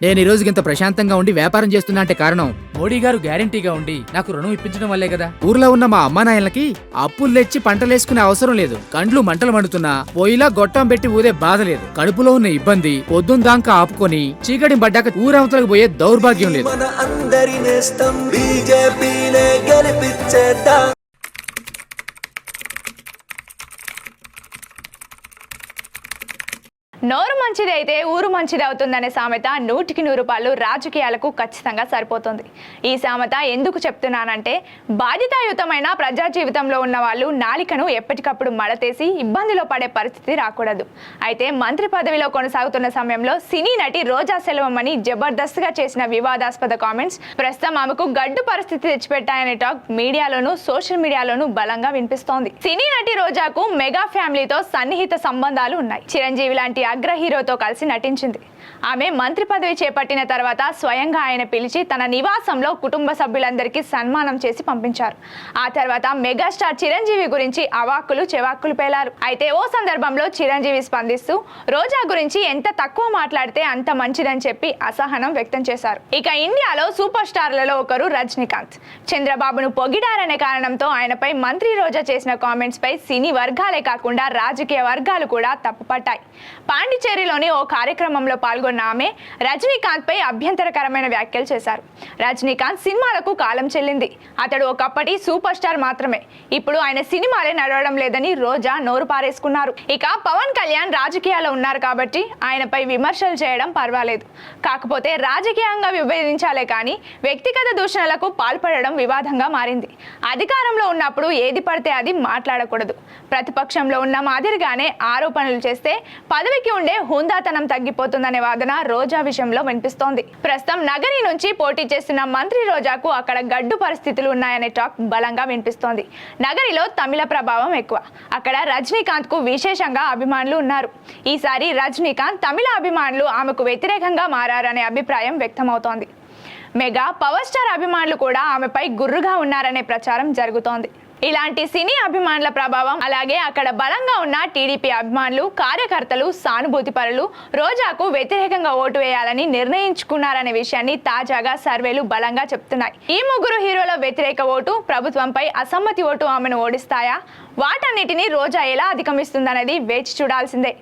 నేను ఈ రోజుకి ఇంత ప్రశాంతంగా ఉండి వ్యాపారం చేస్తున్నా అంటే కారణం మోడీ గారు గ్యారంటీగా ఉండి నాకు రుణం ఇప్పించడం వల్లే కదా. ఊర్లో ఉన్న మా అమ్మానాయలకి అప్పులు తెచ్చి పంటలేసుకునే అవసరం లేదు. కండ్లు మంటలు మండుతున్నా పొయ్యిలా గొట్టం పెట్టి ఊదే బాధ లేదు. కడుపులో ఉన్న ఇబ్బంది పొద్దుందాకా ఆపుకొని చీకటి పడ్డాక ఊరవతలకు పోయే దౌర్భాగ్యం లేదు. మన అందరి నేస్తం బీజేపీనే గెలిపించేద్దాం. నోరు మంచిది అయితే ఊరు మంచిది అవుతుందనే సామెత 100కి 100 రూపాయలు రాజకీయాలకు ఖచ్చితంగా సరిపోతుంది. ఈ సామెత ఎందుకు చెప్తున్నానంటే బాధ్యతాయుతమైన ప్రజా జీవితంలో ఉన్న వాళ్ళు నాలికను ఎప్పటికప్పుడు మడతేసి ఇబ్బందిలో పడే పరిస్థితి రాకూడదు. అయితే మంత్రి పదవిలో కొనసాగుతున్న సమయంలో సినీ నటి రోజా సెల్వమణి జబర్దస్త్గా చేసిన వివాదాస్పద కామెంట్స్ ప్రస్తుతం ఆమెకు గడ్డు పరిస్థితి తెచ్చిపెట్టాయనే టాక్ మీడియాలోనూ సోషల్ మీడియాలోనూ బలంగా వినిపిస్తోంది. సినీ నటి రోజాకు మెగా ఫ్యామిలీతో సన్నిహిత సంబంధాలు ఉన్నాయి. చిరంజీవి లాంటి అగ్ర హీరోతో కలిసి నటించింది. ఆమె మంత్రి పదవి చేపట్టిన తర్వాత స్వయంగా ఆయన పిలిచి తన నివాసంలో కుటుంబ సభ్యులందరికీ సన్మానం చేసి పంపించారు. ఆ తర్వాత మెగాస్టార్ చిరంజీవి గురించి అవాక్కులు చెవాక్కులు పేలారు. అయితే ఓ సందర్భంలో చిరంజీవి స్పందిస్తూ రోజా గురించి ఎంత తక్కువ మాట్లాడితే అంత మంచిదని చెప్పి అసహనం వ్యక్తం చేశారు. ఇక ఇండియాలో సూపర్ స్టార్లలో ఒకరు రజనీకాంత్. చంద్రబాబును పొగిడారనే కారణంతో ఆయనపై మంత్రి రోజా చేసిన కామెంట్స్ పై సినీ వర్గాలే కాకుండా రాజకీయ వర్గాలు కూడా తప్పుపట్టాయి. పాండిచేరిలోని ఓ కార్యక్రమంలో పాల్గొన్న ఆమె రజనీకాంత్ పై అభ్యంతరకరమైన వ్యాఖ్యలు చేశారు. రజనీకాంత్ సినిమాలకు కాలం చెల్లింది. అతడు ఒకప్పటి సూపర్ స్టార్ మాత్రమే. ఇప్పుడు ఆయన సినిమాలే నడవడం లేదని రోజా నోరు పారేసుకున్నారు. ఇక పవన్ కళ్యాణ్ రాజకీయాల్లో ఉన్నారు కాబట్టి ఆయనపై విమర్శలు చేయడం పర్వాలేదు. కాకపోతే రాజకీయంగా విభేదించాలే కానీ వ్యక్తిగత దూషణలకు పాల్పడడం వివాదంగా మారింది. అధికారంలో ఉన్నప్పుడు ఏది పడితే అది మాట్లాడకూడదు. ప్రతిపక్షంలో ఉన్న మాదిరిగానే ఆరోపణలు చేస్తే పదవికి ఉండే హుందాతనం తగ్గిపోతుందనే వాదన రోజా విషయంలో వినిపిస్తోంది. ప్రస్తుతం నగరి నుంచి పోటీ చేస్తున్న మంత్రి రోజాకు అక్కడ గడ్డు పరిస్థితులు ఉన్నాయనే టాక్ బలంగా వినిపిస్తోంది. నగరిలో తమిళ ప్రభావం ఎక్కువ. అక్కడ రజనీకాంత్ కు విశేషంగా అభిమానులు ఉన్నారు. ఈసారి రజనీకాంత్ తమిళ అభిమానులు ఆమెకు వ్యతిరేకంగా మారారనే అభిప్రాయం వ్యక్తమవుతోంది. మెగా పవర్ స్టార్ అభిమానులు కూడా ఆమెపై గుర్రుగా ఉన్నారనే ప్రచారం జరుగుతోంది. ఇలాంటి సినీ అభిమానుల ప్రభావం అలాగే అక్కడ బలంగా ఉన్న టీడీపీ అభిమానులు కార్యకర్తలు సానుభూతి పరులు రోజాకు వ్యతిరేకంగా ఓటు వేయాలని నిర్ణయించుకున్నారనే విషయాన్ని తాజాగా సర్వేలు బలంగా చెప్తున్నాయి. ఈ ముగ్గురు హీరోల వ్యతిరేక ఓటు ప్రభుత్వంపై అసమ్మతి ఓటు ఆమెను ఓడిస్తాయా? వాటన్నిటిని రోజా ఎలా అధిగమిస్తుందనేది వేచి చూడాల్సిందే.